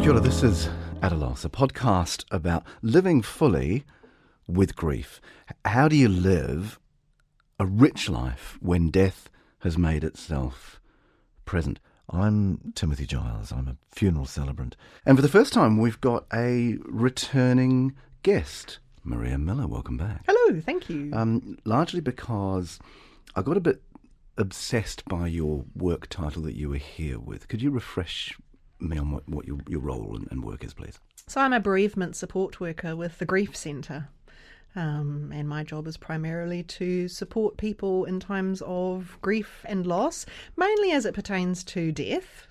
Kia ora, this is At a Loss, a podcast about living fully with grief. How do you live a rich life when death has made itself present? I'm Timothy Giles. I'm a funeral celebrant. And for the first time, we've got a returning guest, Maria Millar. Welcome back. Hello, thank you. Largely because I got a bit obsessed by your work title that you were here with. Could you refresh me on what your role and work is, please? So I'm a bereavement support worker with the Grief Centre. And my job is primarily to support people in times of grief and loss, mainly as it pertains to death.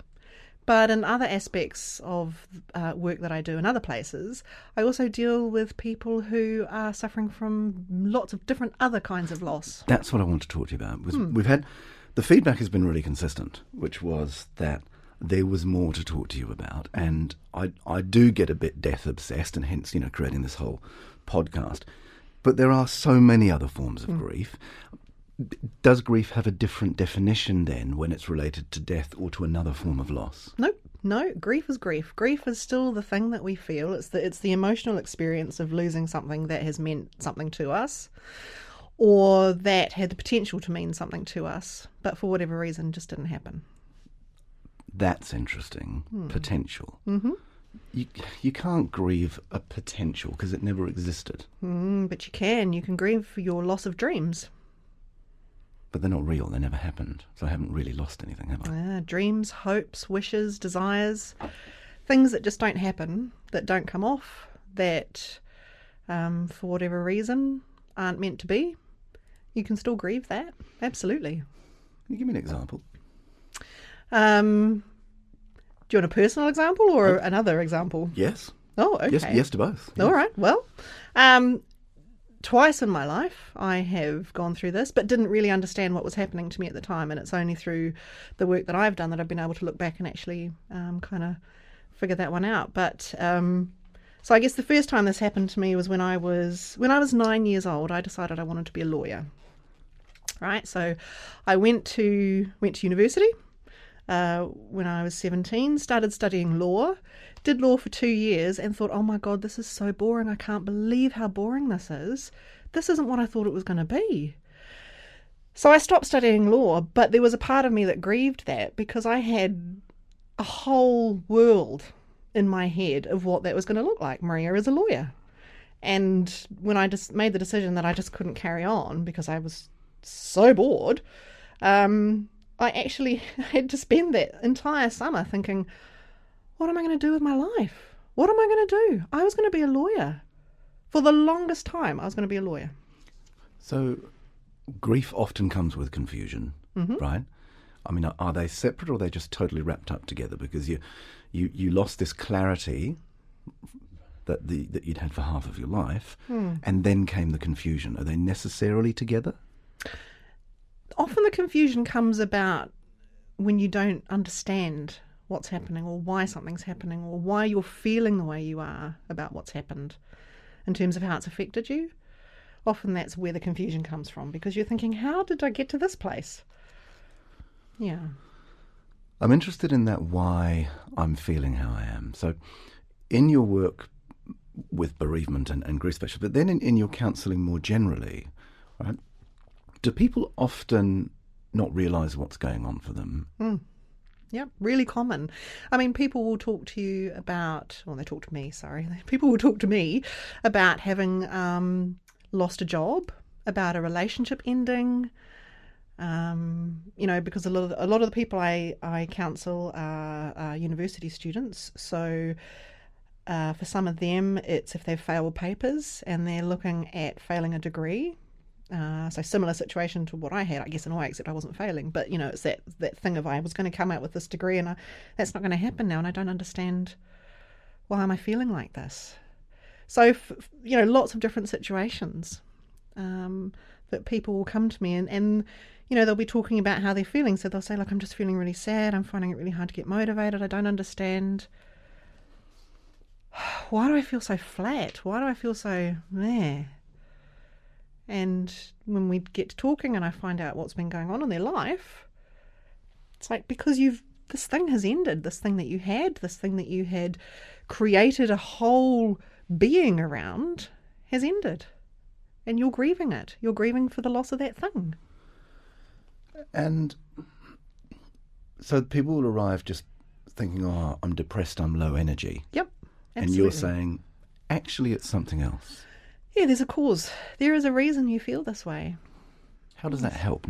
But in other aspects of work that I do in other places, I also deal with people who are suffering from lots of different other kinds of loss. That's what I want to talk to you about. We've had, the feedback has been really consistent, which was that there was more to talk to you about. And I do get a bit death obsessed, and hence, creating this whole podcast. But there are so many other forms of grief. Does grief have a different definition then when it's related to death or to another form of loss? No, grief is grief. Grief is still the thing that we feel. It's the emotional experience of losing something that has meant something to us, or that had the potential to mean something to us, but for whatever reason just didn't happen. That's interesting. Potential. Mm-hmm. You can't grieve a potential because it never existed. But you can. You can grieve for your loss of dreams. But they're not real. They never happened. So I haven't really lost anything, have I? Dreams, hopes, wishes, desires, things that just don't happen, that don't come off, that for whatever reason aren't meant to be. You can still grieve that. Absolutely. Can you give me an example? Do you want a personal example or another example? Yes. Oh, okay. Yes to both. Yes. All right. Well, twice in my life I have gone through this, but didn't really understand what was happening to me at the time. And it's only through the work that I've done that I've been able to look back and actually kind of figure that one out. But so I guess the first time this happened to me was when I was 9 years old. I decided I wanted to be a lawyer. Right. So I went to university. When I was 17, started studying law, did law for 2 years and thought, oh my God, this is so boring. I can't believe how boring this is. This isn't what I thought it was going to be. So I stopped studying law, but there was a part of me that grieved that because I had a whole world in my head of what that was going to look like. Maria is a lawyer. And when I just made the decision that I just couldn't carry on because I was so bored, I actually had to spend that entire summer thinking, what am I going to do with my life? What am I going to do? I was going to be a lawyer. For the longest time, I was going to be a lawyer. So grief often comes with confusion, right? I mean, are they separate or are they just totally wrapped up together? Because you lost this clarity that you'd had for half of your life, and then came the confusion. Are they necessarily together? Often the confusion comes about when you don't understand what's happening or why something's happening or why you're feeling the way you are about what's happened in terms of how it's affected you. Often that's where the confusion comes from because you're thinking, how did I get to this place? Yeah. I'm interested in that why I'm feeling how I am. So in your work with bereavement and grief specialists, but then in your counselling more generally, right? Do people often not realise what's going on for them? Yeah, really common. I mean, people will talk to you about, well, they talk to me, sorry. People will talk to me about having lost a job, about a relationship ending, because a lot of the people I counsel are university students. So for some of them, it's if they've failed papers and they're looking at failing a degree. So similar situation to what I had, I guess, in a way, except I wasn't failing. But, it's that thing of I was going to come out with this degree and that's not going to happen now and I don't understand why am I feeling like this. So, lots of different situations that people will come to me and they'll be talking about how they're feeling. So they'll say, I'm just feeling really sad. I'm finding it really hard to get motivated. I don't understand. Why do I feel so flat? Why do I feel so meh? And when we get to talking and I find out what's been going on in their life, it's like because you've this thing has ended, this thing that you had created a whole being around has ended. And you're grieving it. You're grieving for the loss of that thing. And so people will arrive just thinking, oh, I'm depressed, I'm low energy. Yep, absolutely. And you're saying, actually, it's something else. Yeah, there's a cause. There is a reason you feel this way. How does that help?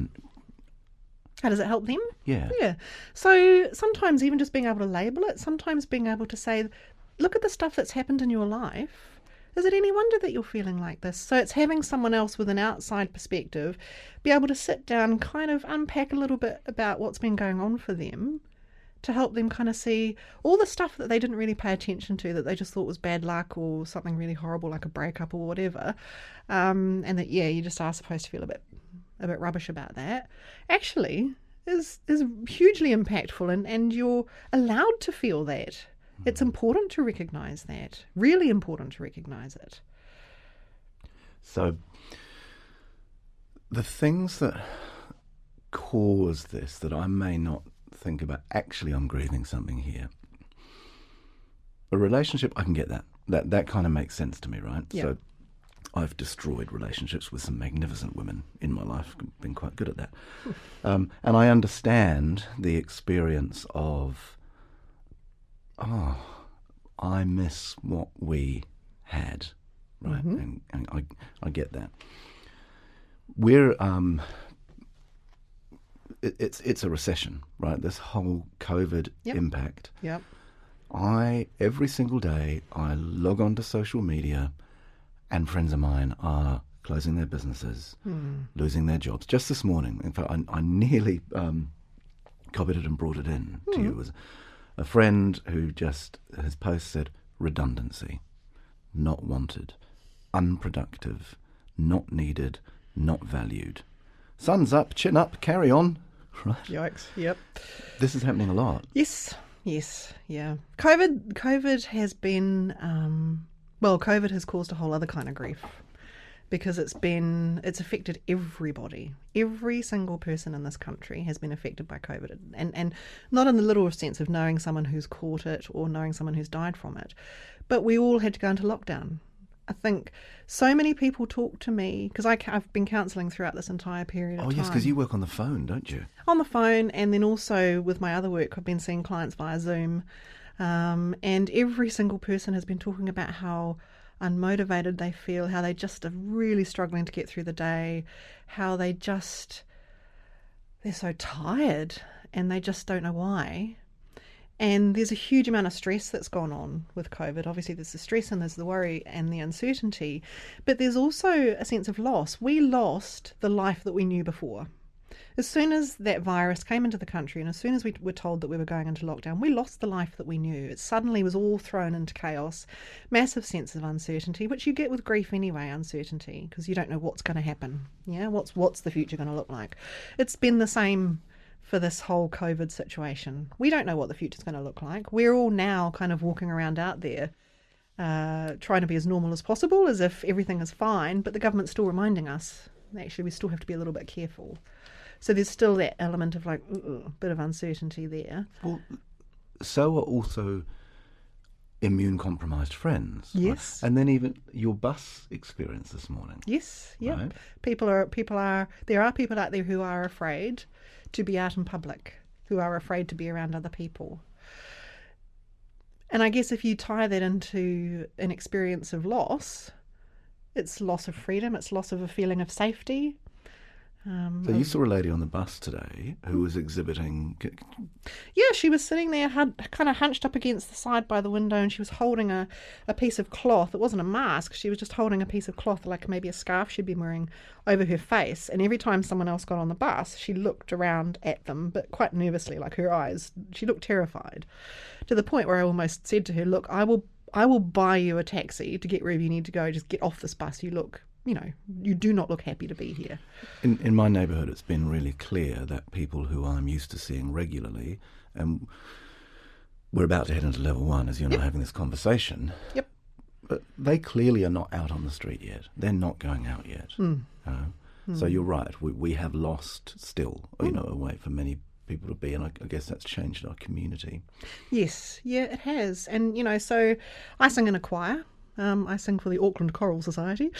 How does it help them? Yeah. Yeah. So sometimes even just being able to label it, sometimes being able to say, look at the stuff that's happened in your life. Is it any wonder that you're feeling like this? So it's having someone else with an outside perspective be able to sit down, kind of unpack a little bit about what's been going on for them, to help them kind of see all the stuff that they didn't really pay attention to, that they just thought was bad luck or something really horrible like a breakup or whatever, and that, yeah, you just are supposed to feel a bit rubbish about that, actually is hugely impactful, and you're allowed to feel that. It's important to recognise that, really important to recognise it. So the things that cause this that I may not think about, actually I'm grieving something here. A relationship, I can get that. That kind of makes sense to me, right? Yeah. So I've destroyed relationships with some magnificent women in my life. I've been quite good at that. And I understand the experience of, I miss what we had, right? And I get that. We're it's a recession, right? This whole COVID impact. Yep. Every single day I log on to social media, and friends of mine are closing their businesses, losing their jobs. Just this morning, in fact, I nearly copied it and brought it in to you. It was a friend who just, his post said, redundancy, not wanted, unproductive, not needed, not valued. Sun's up, chin up, carry on. Right? Yikes, yep. This is happening a lot. Yes, yeah. COVID has been, COVID has caused a whole other kind of grief, because it's affected everybody. Every single person in this country has been affected by COVID, and not in the literal sense of knowing someone who's caught it or knowing someone who's died from it, but we all had to go into lockdown. I think so many people talk to me, because I've been counselling throughout this entire period of time. Oh yes, because you work on the phone, don't you? On the phone, and then also with my other work, I've been seeing clients via Zoom, and every single person has been talking about how unmotivated they feel, how they just are really struggling to get through the day, how they're so tired and they just don't know why. And there's a huge amount of stress that's gone on with COVID. Obviously there's the stress and there's the worry and the uncertainty, but there's also a sense of loss. We lost the life that we knew before. As soon as that virus came into the country, and as soon as we were told that we were going into lockdown, we lost the life that we knew. It suddenly was all thrown into chaos, massive sense of uncertainty, which you get with grief anyway, uncertainty, because you don't know what's going to happen. Yeah, what's the future going to look like? It's been the same for this whole COVID situation. We don't know what the future's going to look like. We're all now kind of walking around out there trying to be as normal as possible, as if everything is fine, but the government's still reminding us, actually, we still have to be a little bit careful. So there's still that element of bit of uncertainty there. Well, so are also immune-compromised friends. Yes. Right? And then even your bus experience this morning. Yes, yeah. Right? There are people out there who are afraid to be out in public, who are afraid to be around other people. And I guess if you tie that into an experience of loss, it's loss of freedom, it's loss of a feeling of safety. So you saw a lady on the bus today who was exhibiting... Yeah, she was sitting there kind of hunched up against the side by the window, and she was holding a piece of cloth. It wasn't a mask. She was just holding a piece of cloth, like maybe a scarf she'd been wearing, over her face. And every time someone else got on the bus, she looked around at them, but quite nervously, like her eyes. She looked terrified, to the point where I almost said to her, look, I will buy you a taxi to get wherever you need to go. Just get off this bus. You do not look happy to be here. In my neighbourhood, it's been really clear that people who I'm used to seeing regularly, and we're about to head into level 1 as you and I are having this conversation. Yep. But they clearly are not out on the street yet. They're not going out yet. So you're right. We have lost still, away from many people to be, and I guess that's changed our community. Yes, yeah, it has. And, so I sing in a choir. I sing for the Auckland Choral Society,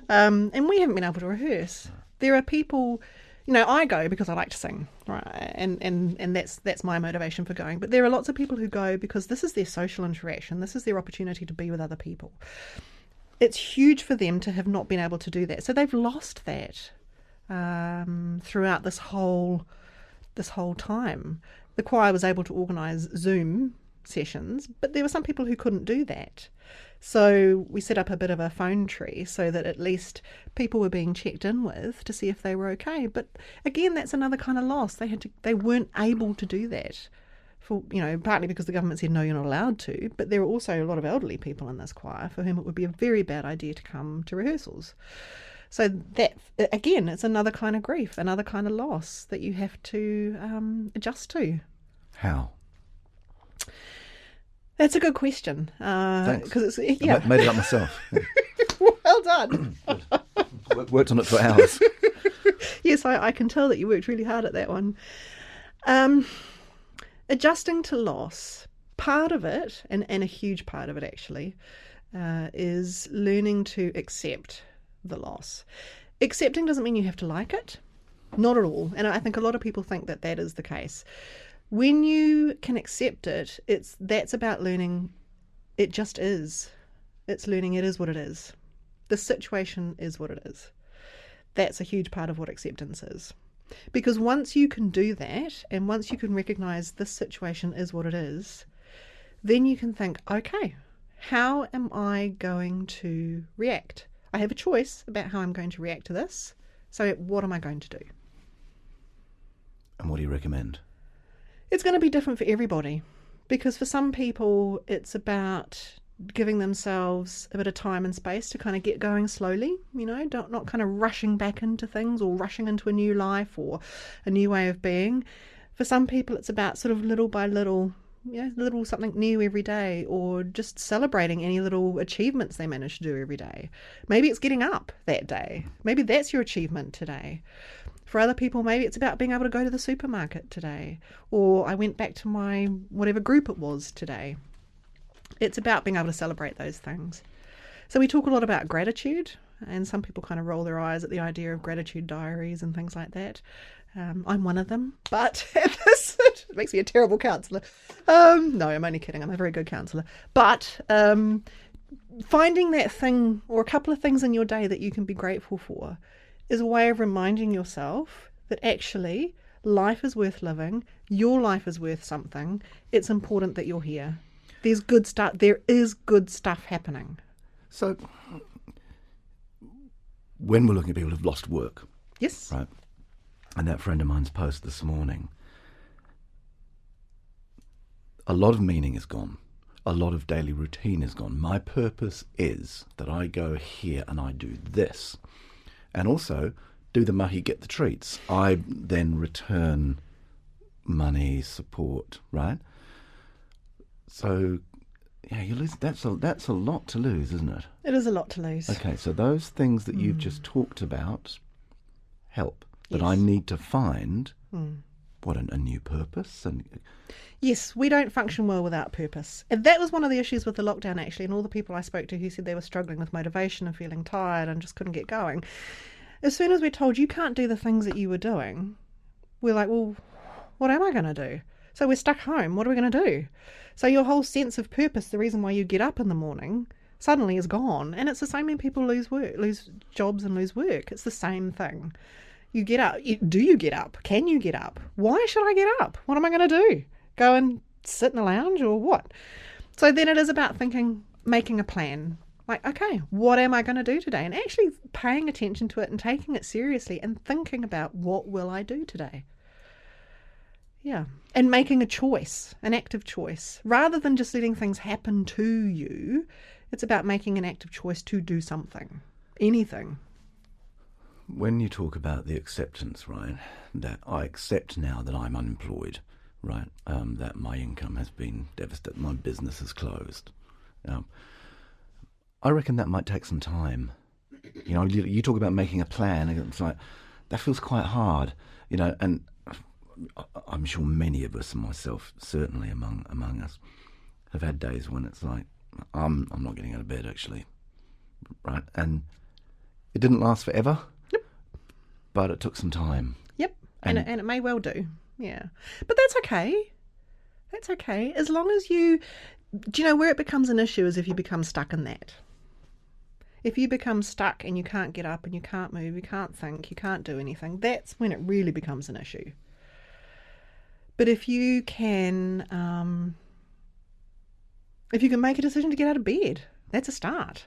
and we haven't been able to rehearse. There are people, I go because I like to sing, right? And that's my motivation for going. But there are lots of people who go because this is their social interaction. This is their opportunity to be with other people. It's huge for them to have not been able to do that. So they've lost that throughout this whole time. The choir was able to organise Zoom sessions, but there were some people who couldn't do that. So we set up a bit of a phone tree so that at least people were being checked in with to see if they were okay. But again, that's another kind of loss. They weren't able to do that for, partly because the government said, no, you're not allowed to. But there were also a lot of elderly people in this choir for whom it would be a very bad idea to come to rehearsals. So that, again, it's another kind of grief, another kind of loss that you have to adjust to. How? That's a good question. Thanks. 'Cause I made it up myself. Well done. Worked on it for hours. Yes, I can tell that you worked really hard at that one. Adjusting to loss, part of it, and a huge part of it actually, is learning to accept the loss. Accepting doesn't mean you have to like it. Not at all. And I think a lot of people think that is the case. When you can accept it, that's about learning it just is. It's learning it is what it is. The situation is what it is. That's a huge part of what acceptance is. Because once you can do that, and once you can recognise this situation is what it is, then you can think, okay, how am I going to react? I have a choice about how I'm going to react to this. So what am I going to do? And what do you recommend? It's going to be different for everybody, because for some people it's about giving themselves a bit of time and space to kind of get going slowly, not kind of rushing back into things or rushing into a new life or a new way of being. For some people it's about sort of little by little, little something new every day, or just celebrating any little achievements they manage to do every day. Maybe it's getting up that day. Maybe that's your achievement today. For other people, maybe it's about being able to go to the supermarket today, or I went back to my whatever group it was today. It's about being able to celebrate those things. So we talk a lot about gratitude, and some people kind of roll their eyes at the idea of gratitude diaries and things like that. I'm one of them, but it makes me a terrible counsellor. No, I'm only kidding. I'm a very good counsellor. But finding that thing or a couple of things in your day that you can be grateful for is a way of reminding yourself that actually life is worth living, your life is worth something, it's important that you're here. There is good stuff happening. So, when we're looking at people who've lost work, yes, right, and that friend of mine's post this morning, a lot of meaning is gone. A lot of daily routine is gone. My purpose is that I go here and I do this. And also, do the mahi, get the treats. I then return money, support, right? So, yeah, you lose. That's a lot to lose, isn't it? It is a lot to lose. Okay, so those things that you've just talked about help. But Yes. I need to find a new purpose. And Yes, we don't function well without purpose. And that was one of the issues with the lockdown, actually, and all the people I spoke to who said they were struggling with motivation and feeling tired and just couldn't get going. As soon as we're told you can't do the things that you were doing, we're like, well, what am I going to do? So we're stuck home. What are we going to do? So your whole sense of purpose, the reason why you get up in the morning, suddenly is gone. And it's the same when people lose jobs and lose work. It's the same thing. You get up. Do you get up? Can you get up? Why should I get up? What am I going to do? Go and sit in a lounge or what? So then it is about making a plan. Like, okay, what am I going to do today? And actually paying attention to it and taking it seriously and thinking about what will I do today? Yeah. And making a choice, an active choice. Rather than just letting things happen to you, it's about making an active choice to do something. Anything. when you talk about the acceptance, right, that I accept now that I'm unemployed, right, that my income has been devastated, my business is closed. I reckon that might take some time. You know, you talk about making a plan, and it's like, that feels quite hard, you know, and I'm sure many of us, and myself certainly among us, have had days when it's like, I'm not getting out of bed actually, right? And it didn't last forever, Yep. but it took some time. Yep, and it may well do, yeah. But that's okay. That's okay, as long as do you know where it becomes an issue is if you become stuck in that. If you become stuck and you can't get up and you can't move, you can't think, you can't do anything, that's when it really becomes an issue. But if you can make a decision to get out of bed, that's a start.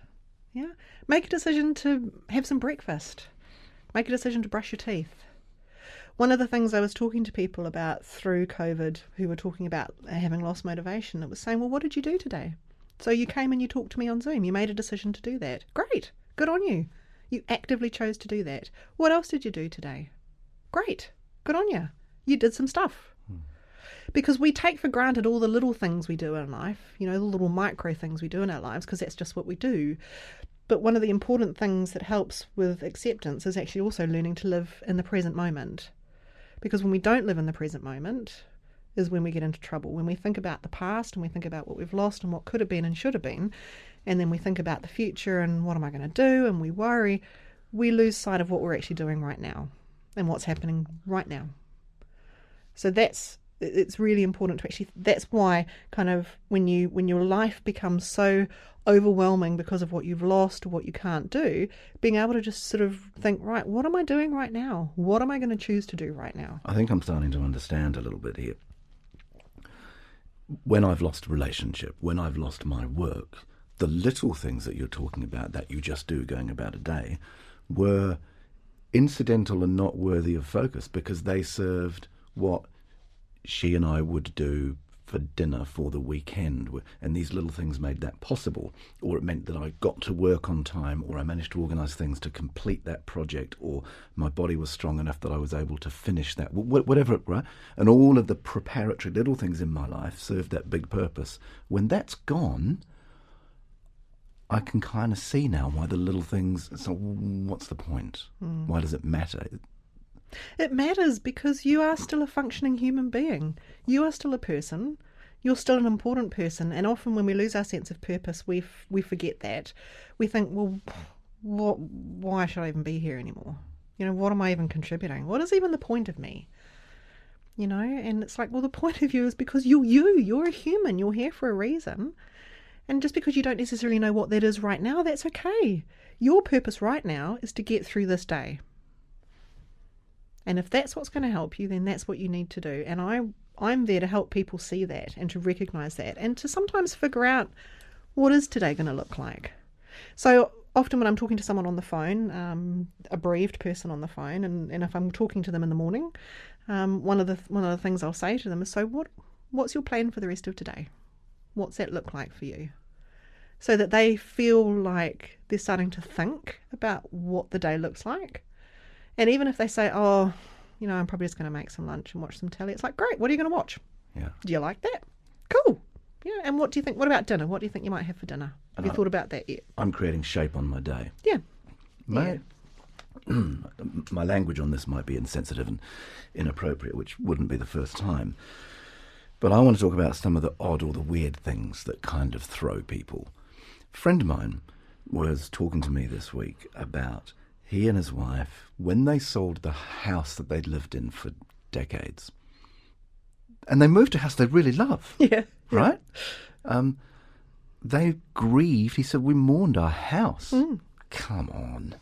Yeah, make a decision to have some breakfast. Make a decision to brush your teeth. One of the things I was talking to people about through COVID who were talking about having lost motivation, it was saying, well, what did you do today? So you came and you talked to me on Zoom. You made a decision to do that. Great. Good on you. You actively chose to do that. What else did you do today? Great. Good on you. You did some stuff. Because we take for granted all the little things we do in life, the little micro things we do in our lives, because that's just what we do. But one of the important things that helps with acceptance is actually also learning to live in the present moment. Because when we don't live in the present moment is when we get into trouble. When we think about the past and we think about what we've lost and what could have been and should have been, and then we think about the future and what am I going to do, and we worry, we lose sight of what we're actually doing right now and what's happening right now. So it's really important to actually, that's why kind of when your life becomes so overwhelming because of what you've lost or what you can't do, being able to just sort of think, right, what am I doing right now? What am I going to choose to do right now? I think I'm starting to understand a little bit here. When I've lost a relationship, when I've lost my work, the little things that you're talking about that you just do going about a day were incidental and not worthy of focus because they served what she and I would do for dinner for the weekend, and these little things made that possible, or it meant that I got to work on time, or I managed to organise things to complete that project, or my body was strong enough that I was able to finish that, whatever, right? And all of the preparatory little things in my life served that big purpose. When that's gone, I can kind of see now why the little things, so what's the point? Why does it matter? It matters because you are still a functioning human being. You are still a person. You're still an important person. And often when we lose our sense of purpose, we forget that. We think, well, why should I even be here anymore? What am I even contributing? What is even the point of me? And it's like, well, the point of you is because you're a human. You're here for a reason. And just because you don't necessarily know what that is right now, that's okay. Your purpose right now is to get through this day. And if that's what's going to help you, then that's what you need to do. And I'm there to help people see that and to recognise that and to sometimes figure out what is today going to look like. So often when I'm talking to someone on the phone, a bereaved person on the phone, and if I'm talking to them in the morning, one of the things I'll say to them is, so what's your plan for the rest of today? What's that look like for you? So that they feel like they're starting to think about what the day looks like. And even if they say, I'm probably just going to make some lunch and watch some telly, it's like, great, what are you going to watch? Yeah. Do you like that? Cool. Yeah. And what do you think? What about dinner? What do you think you might have for dinner? Have you thought about that yet? I'm creating shape on my day. Yeah. My language on this might be insensitive and inappropriate, which wouldn't be the first time. But I want to talk about some of the odd or the weird things that kind of throw people. A friend of mine was talking to me this week about he and his wife, when they sold the house that they'd lived in for decades, and they moved to a house they really love, right? They grieved. He said, we mourned our house. Come on.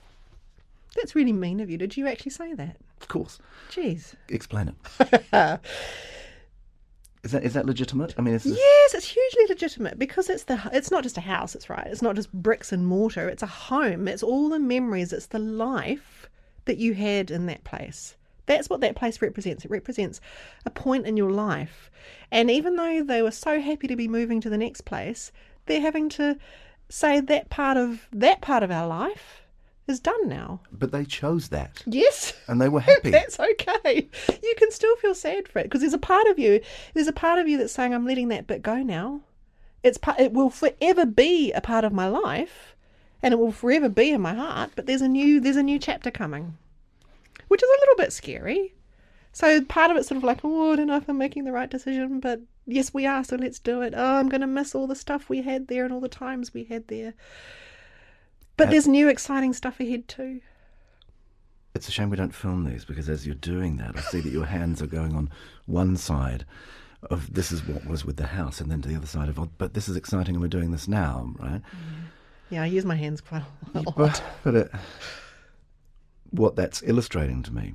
That's really mean of you. Did you actually say that? Of course. Jeez. Explain it. Is that legitimate? I mean, yes, it's hugely legitimate because it's not just a house. It's right. It's not just bricks and mortar. It's a home. It's all the memories. It's the life that you had in that place. That's what that place represents. It represents a point in your life. And even though they were so happy to be moving to the next place, they're having to say that part of our life is done now. But they chose that. Yes. And they were happy. That's okay. You can still feel sad for it because there's a part of you that's saying, I'm letting that bit go now. It will forever be a part of my life and it will forever be in my heart, but there's a new chapter coming, which is a little bit scary. So part of it's sort of like, oh, I don't know if I'm making the right decision, but yes, we are, so let's do it. Oh, I'm going to miss all the stuff we had there and all the times we had there. But there's new exciting stuff ahead too. It's a shame we don't film these, because as you're doing that, I see that your hands are going on one side of this is what was with the house, and then to the other side of, oh, but this is exciting and we're doing this now, right? Yeah, I use my hands quite a lot. But what that's illustrating to me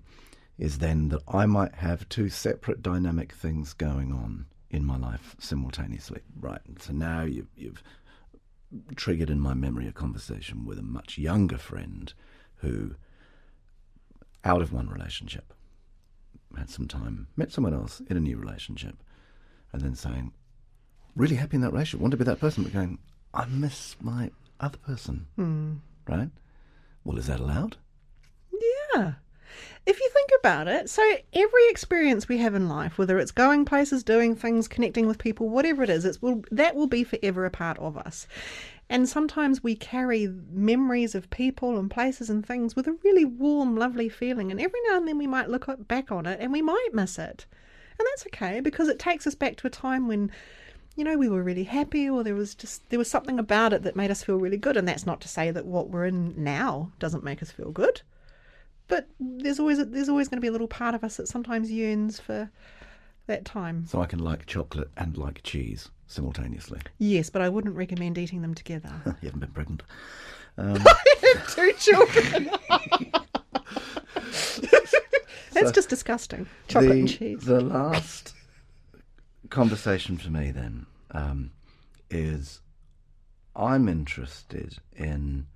is then that I might have two separate dynamic things going on in my life simultaneously, right? So now you've triggered in my memory a conversation with a much younger friend who, out of one relationship, had some time, met someone else in a new relationship, and then saying, really happy in that relationship, want to be that person, but going, I miss my other person, right? Well, is that allowed? Yeah. If you think about it, so every experience we have in life, whether it's going places, doing things, connecting with people, whatever it is, that will be forever a part of us. And sometimes we carry memories of people and places and things with a really warm, lovely feeling. And every now and then we might look back on it and we might miss it. And that's okay, because it takes us back to a time when, you know, we were really happy, or there was something about it that made us feel really good. And that's not to say that what we're in now doesn't make us feel good. But there's always going to be a little part of us that sometimes yearns for that time. So I can like chocolate and like cheese simultaneously. Yes, but I wouldn't recommend eating them together. You haven't been pregnant. I have 2 children. That's just disgusting. Chocolate and cheese. The last conversation for me then is I'm interested in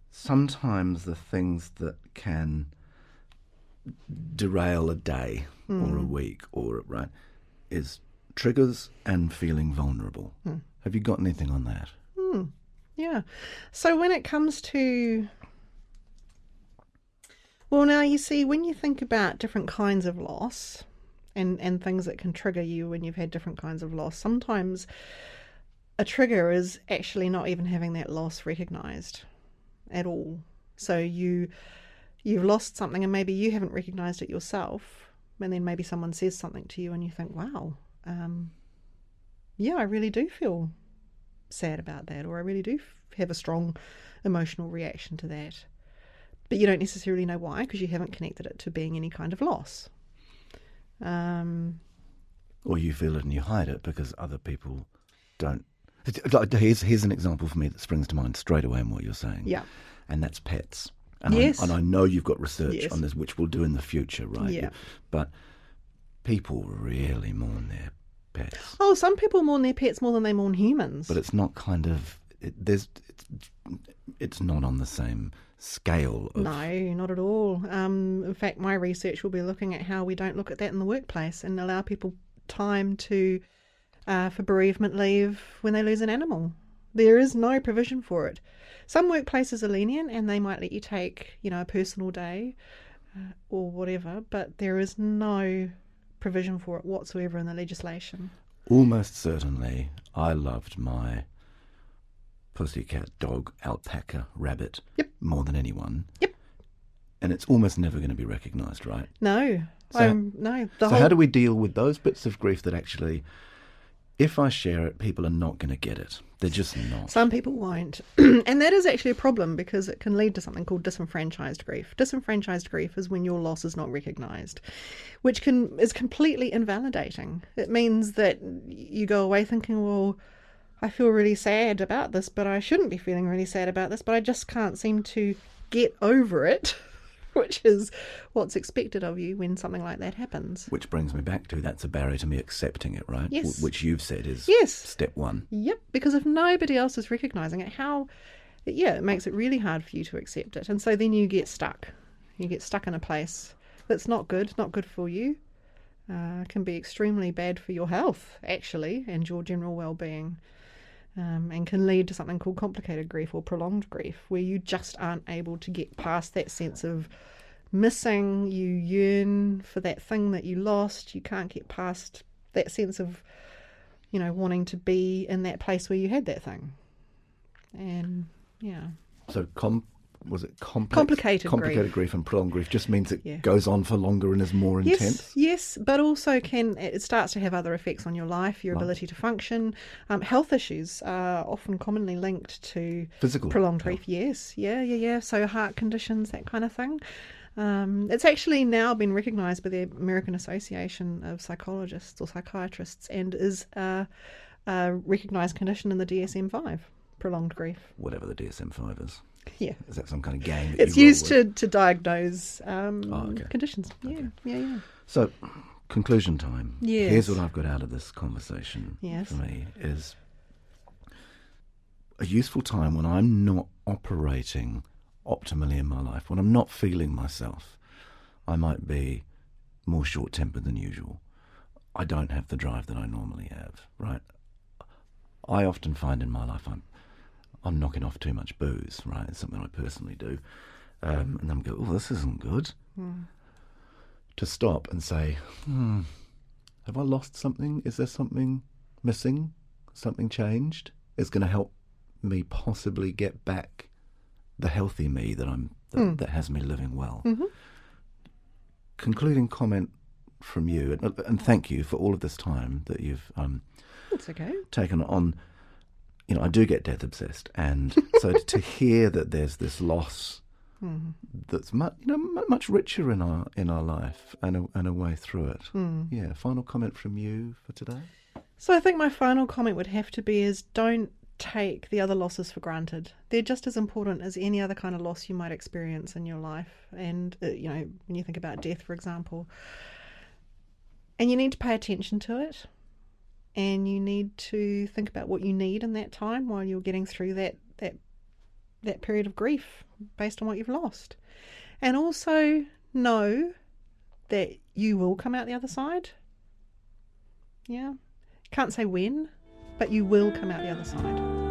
sometimes the things that can derail a day or a week, or right, is triggers and feeling vulnerable. Have you got anything on that? Yeah. So when it comes to, well, now you see, when you think about different kinds of loss and things that can trigger you when you've had different kinds of loss, sometimes a trigger is actually not even having that loss recognised at all. So you've lost something and maybe you haven't recognised it yourself, and then maybe someone says something to you and you think, wow, yeah, I really do feel sad about that, or I really do have a strong emotional reaction to that. But you don't necessarily know why, because you haven't connected it to being any kind of loss. Or you feel it and you hide it because other people don't. Here's an example for me that springs to mind straight away in what you're saying. Yeah. And that's pets. And yes. I know you've got research Yes. on this, which we'll do in the future, right? Yeah. But people really mourn their pets. Oh, some people mourn their pets more than they mourn humans. But it's not kind of... It's not on the same scale of... No, not at all. In fact, my research will be looking at how we don't look at that in the workplace and allow people time to for bereavement leave when they lose an animal. There is no provision for it. Some workplaces are lenient and they might let you take, a personal day or whatever, but there is no provision for it whatsoever in the legislation. Almost certainly, I loved my pussycat, dog, alpaca, rabbit more than anyone. Yep. And it's almost never going to be recognised, right? No. So how do we deal with those bits of grief that actually, if I share it, people are not going to get it? They're just not. Some people won't. And that is actually a problem, because it can lead to something called disenfranchised grief. Disenfranchised grief is when your loss is not recognised, which is completely invalidating. It means that you go away thinking, well, I feel really sad about this, but I shouldn't be feeling really sad about this, but I just can't seem to get over it, which is what's expected of you when something like that happens. Which brings me back to, that's a barrier to me accepting it, right? Yes. Which you've said is step one. Yep, because if nobody else is recognising it, it makes it really hard for you to accept it. And so then you get stuck. You get stuck in a place that's not good for you. Can be extremely bad for your health, actually, and your general well-being. And can lead to something called complicated grief or prolonged grief, where you just aren't able to get past that sense of missing. You yearn for that thing that you lost. You can't get past that sense of, wanting to be in that place where you had that thing. And, yeah. So was it complex? Complicated grief and prolonged grief just means it Yeah. goes on for longer and is more intense? Yes, but also it starts to have other effects on your life, your Right. ability to function. Health issues are often commonly linked to Physical prolonged health. grief. Yes, yeah. So heart conditions, that kind of thing. It's actually now been recognised by the American Association of Psychologists or Psychiatrists and is a recognised condition in the DSM-5, prolonged grief. Whatever the DSM-5 is. Yeah. Is that some kind of gang that It's you roll used with? to diagnose okay. conditions. Okay. Yeah. So, conclusion time. Yes. Here's what I've got out of this conversation Yes. for me is a useful time when I'm not operating optimally in my life, when I'm not feeling myself. I might be more short-tempered than usual. I don't have the drive that I normally have, right? I often find in my life I'm knocking off too much booze, right? It's something I personally do. And then go, oh, this isn't good. To stop and say, have I lost something? Is there something missing? Something changed? It's going to help me possibly get back the healthy me that has me living well. Mm-hmm. Concluding comment from you, and thank you for all of this time that you've That's okay. taken on. You know, I do get death obsessed, and so to hear that there's this loss that's much richer in our life and a way through it. Yeah. Final comment from you for today. So I think my final comment would have to be is don't take the other losses for granted. They're just as important as any other kind of loss you might experience in your life. And when you think about death, for example, and you need to pay attention to it. And you need to think about what you need in that time while you're getting through that period of grief based on what you've lost. And also know that you will come out the other side. Yeah. Can't say when, but you will come out the other side.